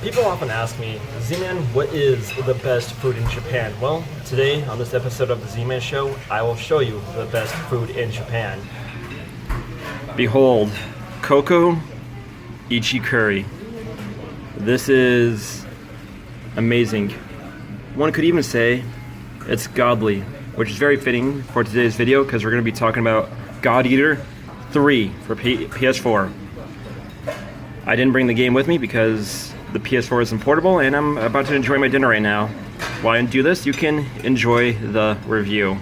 People often ask me, Z-Man, what is the best food in Japan? Well, today on this episode of the Z-Man Show, I will show you the best food in Japan. Behold, coco ichi curry. This is amazing. One could even say it's godly, which is very fitting for today's video because we're going to be talking about God Eater 3 for PS4. I didn't bring the game with me because the PS4 isn't portable, and I'm about to enjoy my dinner right now. While I do this, you can enjoy the review.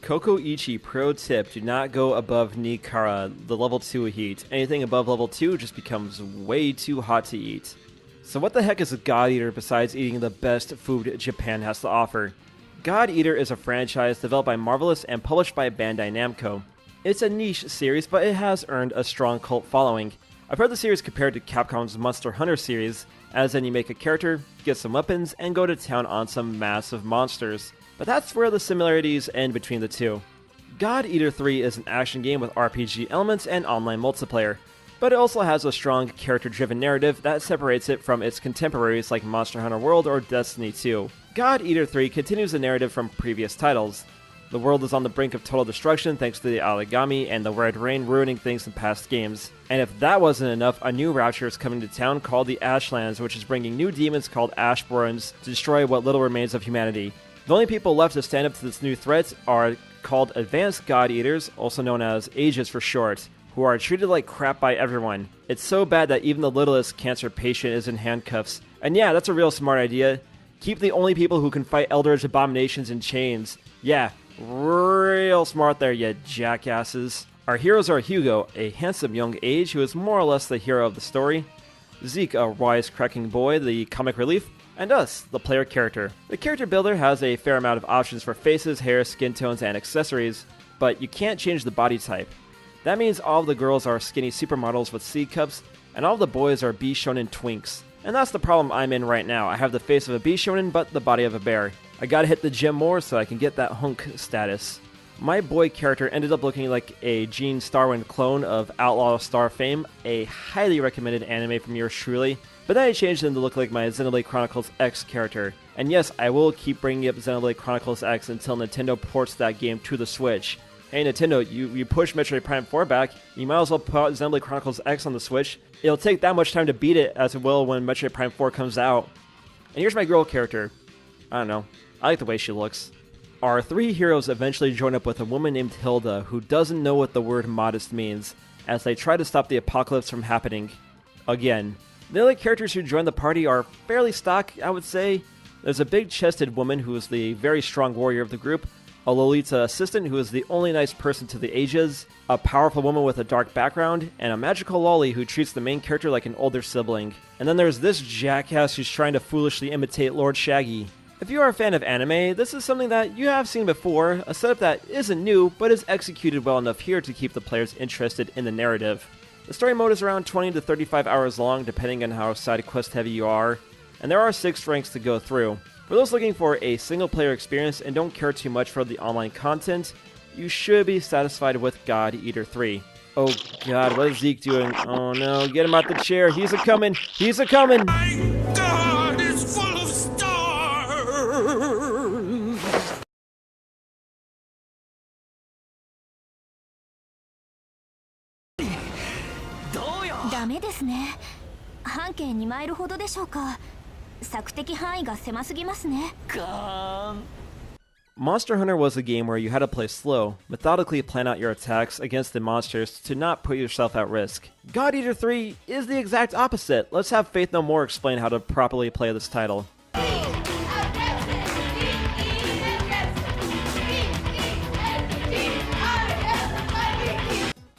Coco Ichi pro tip, do not go above Nikara, the level 2 heat. Anything above level 2 just becomes way too hot to eat. So what the heck is a God Eater besides eating the best food Japan has to offer? God Eater is a franchise developed by Marvelous and published by Bandai Namco. It's a niche series, but it has earned a strong cult following. I've heard the series compared to Capcom's Monster Hunter series, as in you make a character, get some weapons, and go to town on some massive monsters. But that's where the similarities end between the two. God Eater 3 is an action game with RPG elements and online multiplayer, but it also has a strong character-driven narrative that separates it from its contemporaries like Monster Hunter World or Destiny 2. God Eater 3 continues the narrative from previous titles. The world is on the brink of total destruction thanks to the Origami and the Red Rain ruining things in past games. And if that wasn't enough, a new rapture is coming to town called the Ashlands, which is bringing new demons called Ashborns to destroy what little remains of humanity. The only people left to stand up to this new threat are called Advanced God Eaters, also known as Ages for short, who are treated like crap by everyone. It's so bad that even the littlest cancer patient is in handcuffs. And yeah, that's a real smart idea. Keep the only people who can fight Eldritch abominations in chains. Yeah, real smart there, you jackasses. Our heroes are Hugo, a handsome young age who is more or less the hero of the story, Zeke, a wise-cracking boy, the comic relief, and us, the player character. The character builder has a fair amount of options for faces, hair, skin tones, and accessories, but you can't change the body type. That means all of the girls are skinny supermodels with C cups, and all of the boys are B-shonen twinks. And that's the problem I'm in right now. I have the face of a B-shonen, but the body of a bear. I gotta hit the gym more so I can get that hunk status. My boy character ended up looking like a Gene Starwind clone of Outlaw Star fame, a highly recommended anime from yours truly, but then I changed him to look like my Xenoblade Chronicles X character. And yes, I will keep bringing up Xenoblade Chronicles X until Nintendo ports that game to the Switch. Hey Nintendo, you push Metroid Prime 4 back, you might as well put Xenoblade Chronicles X on the Switch. It'll take that much time to beat it as it will when Metroid Prime 4 comes out. And here's my girl character. I don't know, I like the way she looks. Our three heroes eventually join up with a woman named Hilda who doesn't know what the word modest means, as they try to stop the apocalypse from happening. Again. The other characters who join the party are fairly stock, I would say. There's a big-chested woman who is the very strong warrior of the group, a Lolita assistant who is the only nice person to the Ages, a powerful woman with a dark background, and a magical lolly who treats the main character like an older sibling. And then there's this jackass who's trying to foolishly imitate Lord Shaggy. If you are a fan of anime, this is something that you have seen before, a setup that isn't new, but is executed well enough here to keep the players interested in the narrative. The story mode is around 20 to 35 hours long, depending on how side quest heavy you are, and there are 6 ranks to go through. For those looking for a single-player experience and don't care too much for the online content, you should be satisfied with God Eater 3. Oh god, what is Zeke doing? Oh no, get him out the chair, he's a-coming! He's a-coming! My God is full of stars! ダメですね。半径2マイルほどでしょうか。索敵範囲が狭すぎますね。Monster Hunter was a game where you had to play slow, methodically plan out your attacks against the monsters to not put yourself at risk. God Eater 3 is the exact opposite. Let's have Faith No More explain how to properly play this title.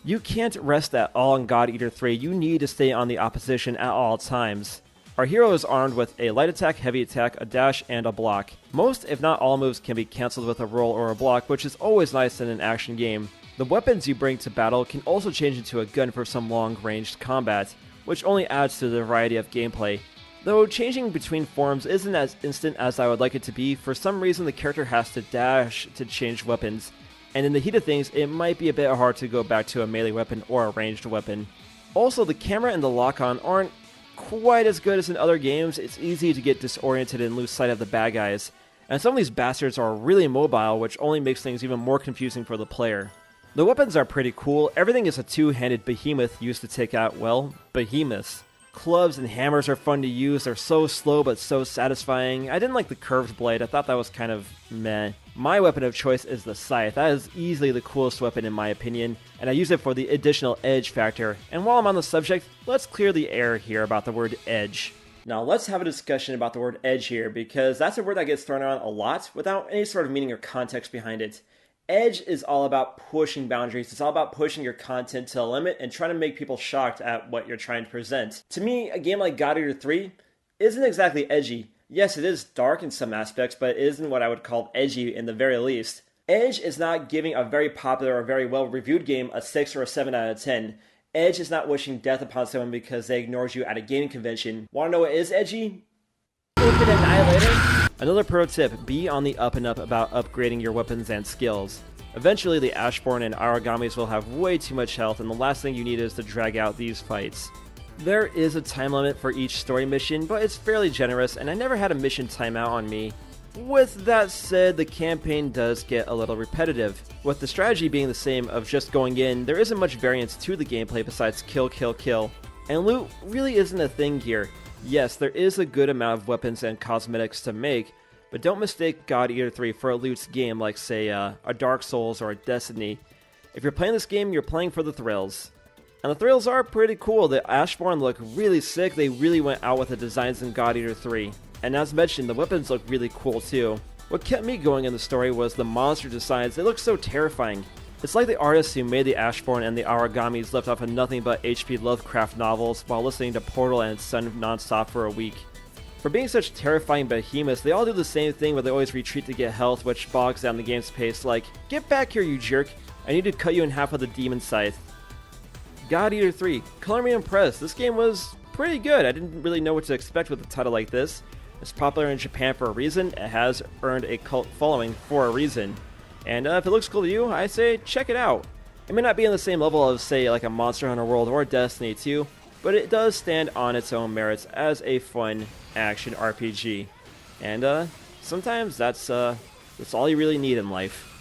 You can't rest at all in God Eater 3, you need to stay on the opposition at all times. Our hero is armed with a light attack, heavy attack, a dash, and a block. Most, if not all moves can be cancelled with a roll or a block, which is always nice in an action game. The weapons you bring to battle can also change into a gun for some long-ranged combat, which only adds to the variety of gameplay. Though changing between forms isn't as instant as I would like it to be, for some reason the character has to dash to change weapons, and in the heat of things it might be a bit hard to go back to a melee weapon or a ranged weapon. Also, the camera and the lock-on aren't quite as good as in other games. It's easy to get disoriented and lose sight of the bad guys, and some of these bastards are really mobile, which only makes things even more confusing for the player. The weapons are pretty cool. Everything is a two-handed behemoth used to take out, well, behemoths. Clubs and hammers are fun to use. They're so slow but so satisfying. I didn't like the curved blade. I thought that was kind of meh. My weapon of choice is the scythe. That is easily the coolest weapon in my opinion, and I use it for the additional edge factor. And while I'm on the subject, let's clear the air here about the word edge. Now let's have a discussion about the word edge here, because that's a word that gets thrown around a lot without any sort of meaning or context behind it. Edge is all about pushing boundaries. It's all about pushing your content to the limit and trying to make people shocked at what you're trying to present. To me, a game like God Eater 3 isn't exactly edgy. Yes, it is dark in some aspects, but it isn't what I would call edgy in the very least. Edge is not giving a very popular or very well-reviewed game a 6 or a 7 out of 10. Edge is not wishing death upon someone because they ignored you at a gaming convention. Want to know what is edgy? Open Annihilator. Another pro tip, be on the up and up about upgrading your weapons and skills. Eventually the Ashborn and Aragamis will have way too much health, and the last thing you need is to drag out these fights. There is a time limit for each story mission, but it's fairly generous, and I never had a mission timeout on me. With that said, the campaign does get a little repetitive. With the strategy being the same of just going in, there isn't much variance to the gameplay besides kill, kill, kill. And loot really isn't a thing here. Yes, there is a good amount of weapons and cosmetics to make, but don't mistake God Eater 3 for a loot game like, say, a Dark Souls or a Destiny. If you're playing this game, you're playing for the thrills. And the thrills are pretty cool. The Ashborn look really sick. They really went out with the designs in God Eater 3. And as mentioned, the weapons look really cool too. What kept me going in the story was the monster designs. They look so terrifying. It's like the artists who made the Ashborn and the Aragamis left off of nothing but H.P. Lovecraft novels while listening to Portal and Sun nonstop for a week. For being such terrifying behemoths, they all do the same thing where they always retreat to get health, which bogs down the game's pace, like, get back here you jerk, I need to cut you in half with a demon scythe. God Eater 3, color me impressed. This game was pretty good. I didn't really know what to expect with a title like this. It's popular in Japan for a reason, it has earned a cult following for a reason. And if it looks cool to you, I say check it out. It may not be on the same level as, say, like a Monster Hunter World or Destiny 2, but it does stand on its own merits as a fun action RPG. And sometimes that's all you really need in life.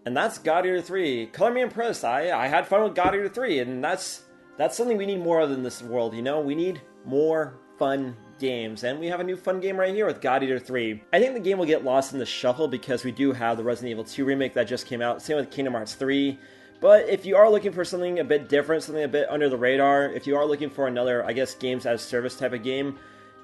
And that's God Eater 3. Color me impressed. I had fun with God Eater 3, and that's something we need more of in this world, you know? We need more fun games, and we have a new fun game right here with God Eater 3. I think the game will get lost in the shuffle because we do have the Resident Evil 2 remake that just came out, same with Kingdom Hearts 3. But if you are looking for something a bit different, something a bit under the radar, if you are looking for another, I guess, games as service type of game,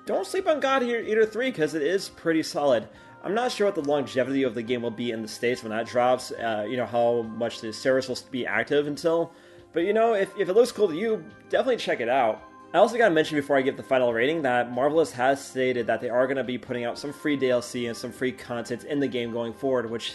don't sleep on God Eater 3 because it is pretty solid. I'm not sure what the longevity of the game will be in the States when that drops, you know, how much the service will be active until. But, you know, if it looks cool to you, definitely check it out. I also gotta mention before I give the final rating that Marvelous has stated that they are going to be putting out some free DLC and some free content in the game going forward, which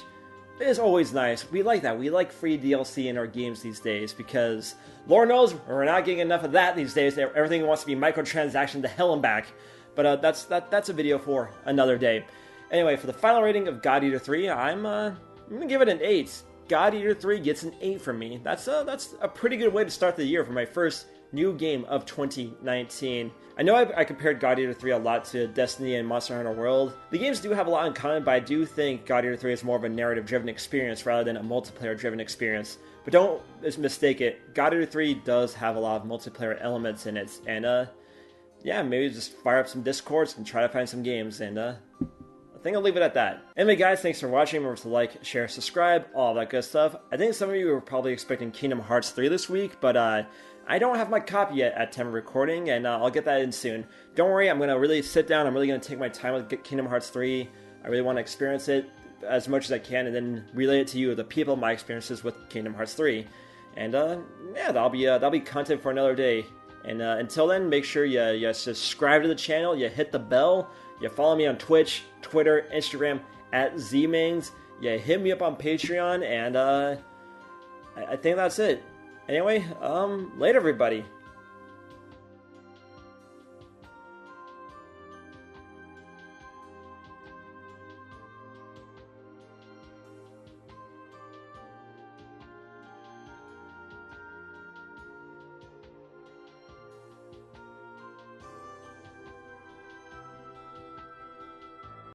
is always nice. We like that. We like free DLC in our games these days because, Lord knows, we're not getting enough of that these days. Everything wants to be microtransaction to hell and back. But that's a video for another day. Anyway, for the final rating of God Eater 3, I'm going to give it an 8. God Eater 3 gets an 8 from me. That's a pretty good way to start the year for my first new game of 2019. I know I compared God Eater 3 a lot to Destiny and Monster Hunter World. The games do have a lot in common, but I do think God Eater 3 is more of a narrative-driven experience rather than a multiplayer-driven experience. But don't mistake it, God Eater 3 does have a lot of multiplayer elements in it, and yeah, maybe just fire up some Discords and try to find some games, and I think I'll leave it at that. Anyway guys, thanks for watching. Remember to like, share, subscribe, all that good stuff. I think some of you were probably expecting Kingdom Hearts 3 this week, but I don't have my copy yet at time of recording, and I'll get that in soon. Don't worry, I'm going to really sit down, I'm really going to take my time with Kingdom Hearts 3. I really want to experience it as much as I can, and then relay it to you, the people, my experiences with Kingdom Hearts 3. And yeah, that'll be content for another day. And until then, make sure you subscribe to the channel, you hit the bell, you follow me on Twitch, Twitter, Instagram, at ZMans, you hit me up on Patreon, and I think that's it. Anyway, later everybody.